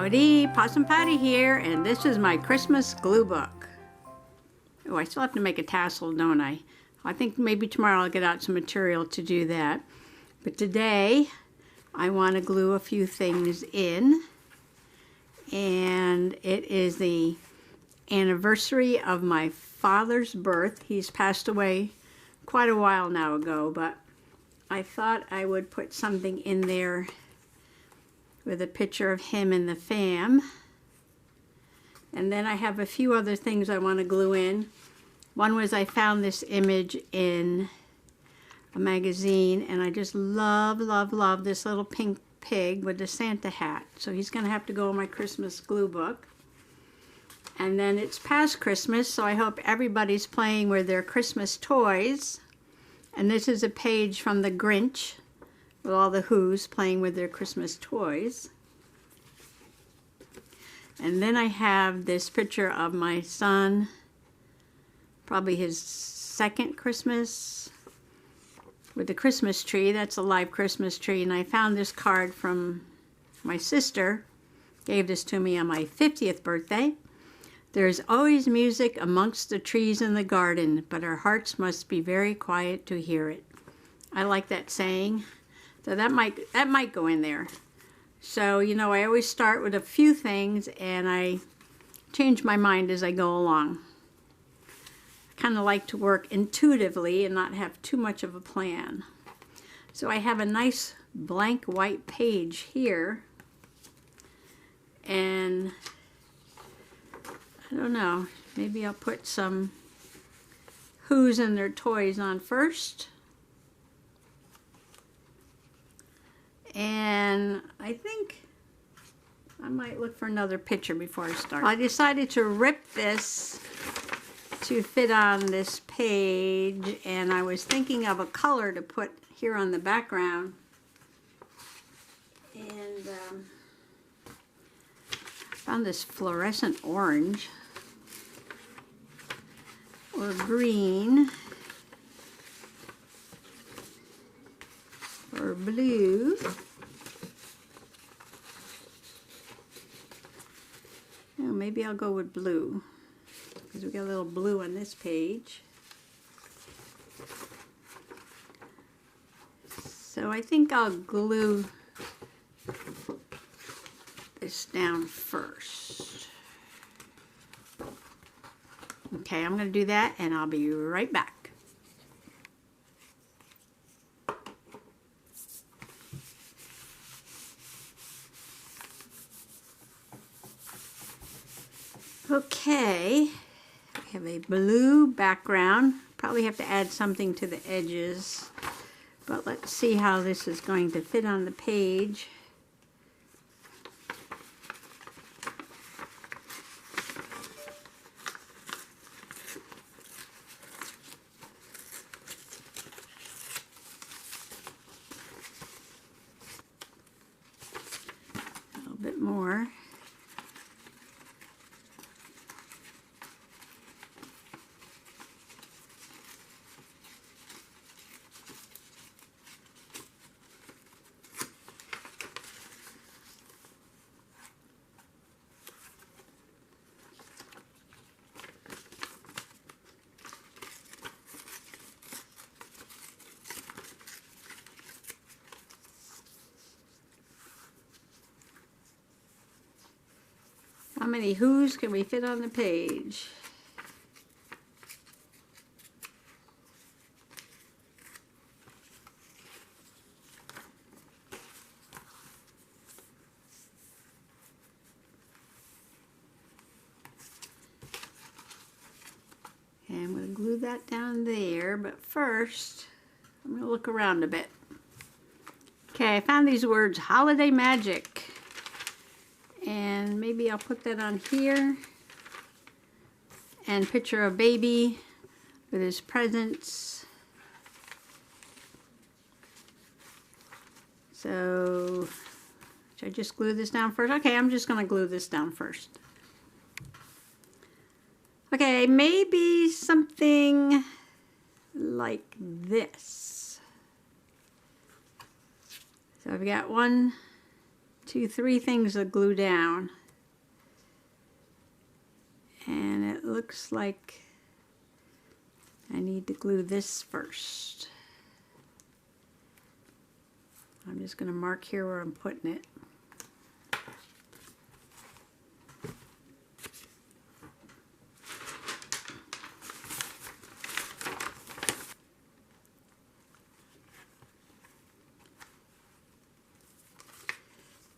Howdy, Possum Patty here, and this is my Christmas glue book. Oh, I still have to make a tassel, don't I? I think maybe tomorrow I'll get out some material to do that. But today, I want to glue a few things in. And it is the anniversary of my father's birth. He's passed away quite a while now ago, but I thought I would put something in there with a picture of him and the fam. And then I have a few other things I want to glue in. One was I found this image in a magazine, and I just love, love, love this little pink pig with the Santa hat. So he's going to have to go in my Christmas glue book. And then it's past Christmas, so I hope everybody's playing with their Christmas toys. And this is a page from the Grinch, with all the Who's playing with their Christmas toys. And then I have this picture of my son, probably his second Christmas, with the Christmas tree. That's a live Christmas tree. And I found this card from my sister, gave this to me on my 50th birthday. There's always music amongst the trees in the garden, but our hearts must be very quiet to hear it. I like that saying. So that might go in there. So, you know, I always start with a few things and I change my mind as I go along. I kind of like to work intuitively and not have too much of a plan. So I have a nice blank white page here. And I don't know, maybe I'll put some Who's and their toys on first. And I think I might look for another picture before I start. I decided to rip this to fit on this page, and I was thinking of a color to put here on the background. And found this fluorescent orange or green or blue. Oh, maybe I'll go with blue because we got a little blue on this page. So I think I'll glue this down first. Okay, I'm going to do that and I'll be right back. Okay, we have a blue background. Probably have to add something to the edges, but let's see how this is going to fit on the page. A little bit more. How many Who's can we fit on the page? And I'm going to glue that down there, but first I'm going to look around a bit. Okay, I found these words, holiday magic. And maybe I'll put that on here. And picture a baby with his presents. So, should I just glue this down first? Okay, I'm just going to glue this down first. Okay, maybe something like this. So I've got one three things to glue down. And it looks like I need to glue this first. I'm just going to mark here where I'm putting it.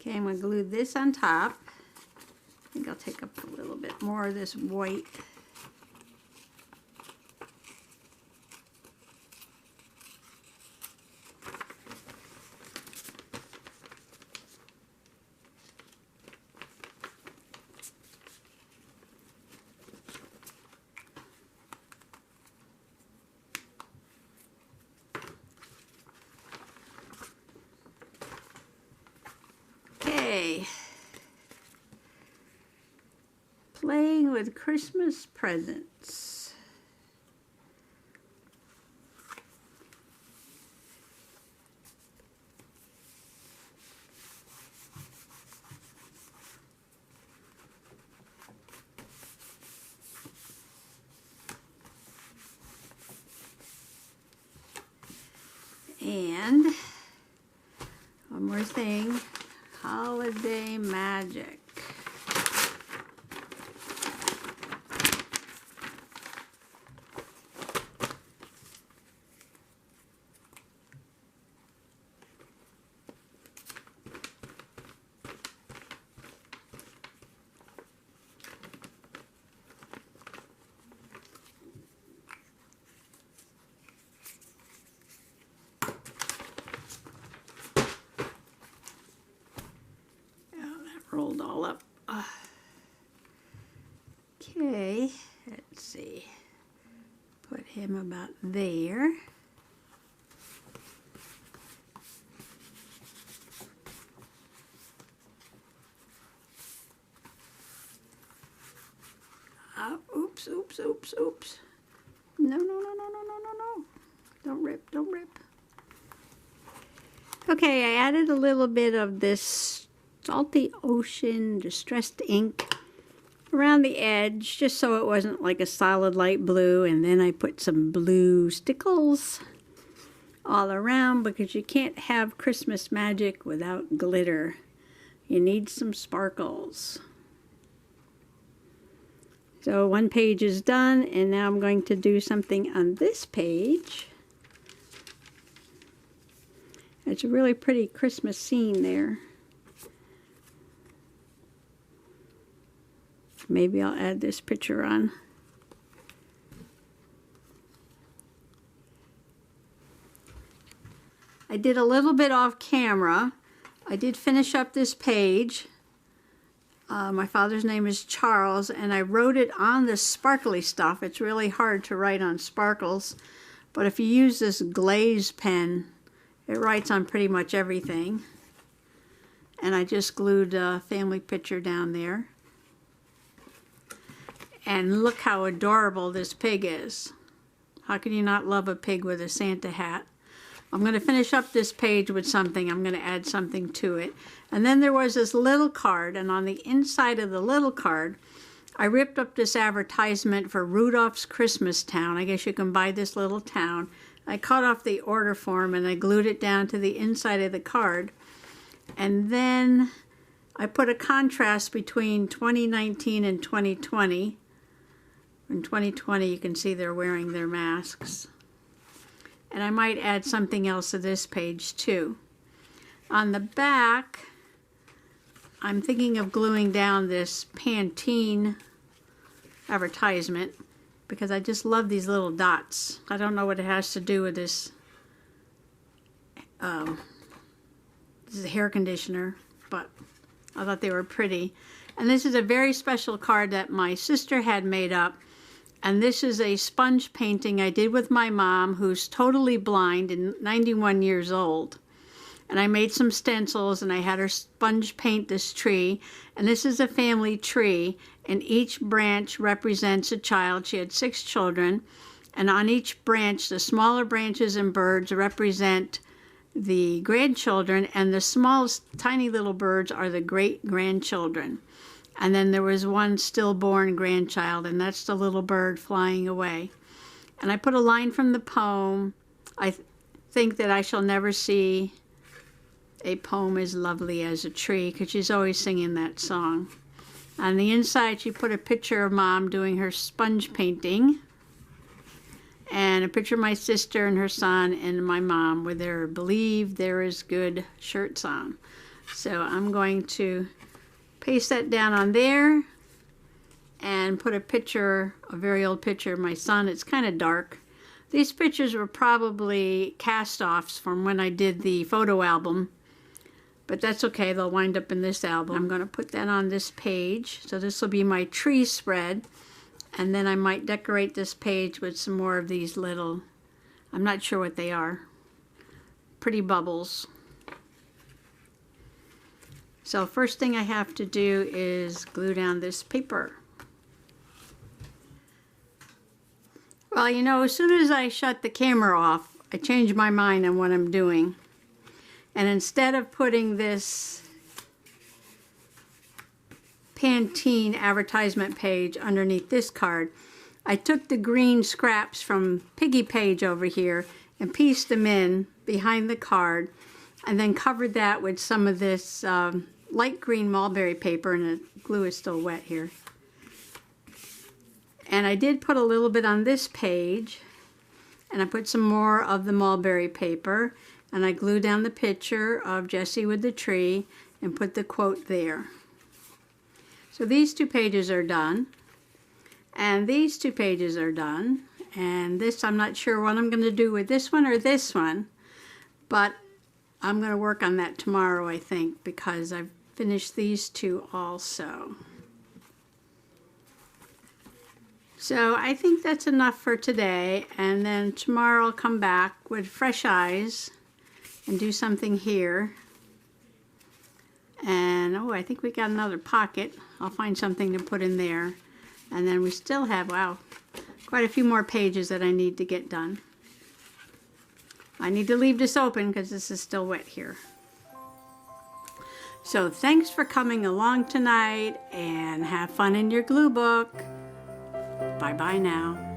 Okay, I'm going to glue this on top. I think I'll take up a little bit more of this white. Playing with Christmas presents. And one more thing, holiday magic. Rolled all up. Okay, let's see. Put him about there. Oops, oops, oops, oops. No, no, no, no, no, no, no, no. Don't rip, don't rip. Okay, I added a little bit of this Salty Ocean Distressed ink around the edge, just so it wasn't like a solid light blue, and then I put some blue stickles all around because you can't have Christmas magic without glitter. You need some sparkles. So one page is done, and now I'm going to do something on this page. It's a really pretty Christmas scene there. Maybe I'll add this picture on. I did a little bit off camera. I did finish up this page. My father's name is Charles, and I wrote it on this sparkly stuff. It's really hard to write on sparkles, but if you use this glaze pen, it writes on pretty much everything. And I just glued a family picture down there. And look how adorable this pig is. How can you not love a pig with a Santa hat? I'm going to finish up this page with something. I'm going to add something to it. And then there was this little card, and on the inside of the little card, I ripped up this advertisement for Rudolph's Christmas Town. I guess you can buy this little town. I cut off the order form and I glued it down to the inside of the card. And then I put a contrast between 2019 and 2020. In 2020, you can see they're wearing their masks. And I might add something else to this page too. On the back, I'm thinking of gluing down this Pantene advertisement because I just love these little dots. I don't know what it has to do with this. This is a hair conditioner, but I thought they were pretty. And this is a very special card that my sister had made up. And this is a sponge painting I did with my mom, who's totally blind and 91 years old. And I made some stencils and I had her sponge paint this tree. And this is a family tree, and each branch represents a child. She had 6 children. And on each branch, the smaller branches and birds represent the grandchildren, and the smallest tiny little birds are the great-grandchildren. And then there was one stillborn grandchild, and that's the little bird flying away. And I put a line from the poem, I think that I shall never see a poem as lovely as a tree, because she's always singing that song. On the inside, she put a picture of Mom doing her sponge painting, and a picture of my sister and her son and my mom with their "Believe There Is Good" shirts on. So I'm going to paste that down on there and put a picture, a very old picture of my son. It's kind of dark. These pictures were probably cast-offs from when I did the photo album, but that's okay, they'll wind up in this album. I'm going to put that on this page. So this will be my tree spread, and then I might decorate this page with some more of these little, I'm not sure what they are, pretty bubbles. So first thing I have to do is glue down this paper. Well, you know, as soon as I shut the camera off, I change my mind on what I'm doing. And instead of putting this Pantene advertisement page underneath this card, I took the green scraps from Piggy Page over here and pieced them in behind the card, and then covered that with some of this light green mulberry paper, and the glue is still wet here. And I did put a little bit on this page, and I put some more of the mulberry paper, and I glued down the picture of Jessie with the tree and put the quote there. So these two pages are done, and these two pages are done, and this, I'm not sure what I'm going to do with this one or this one, but I'm going to work on that tomorrow, I think, because I've finished these two also. So I think that's enough for today, and then tomorrow I'll come back with fresh eyes and do something here. And oh, I think we got another pocket. I'll find something to put in there. And then we still have, wow, quite a few more pages that I need to get done. I need to leave this open because this is still wet here. So thanks for coming along tonight, and have fun in your glue book. Bye-bye now.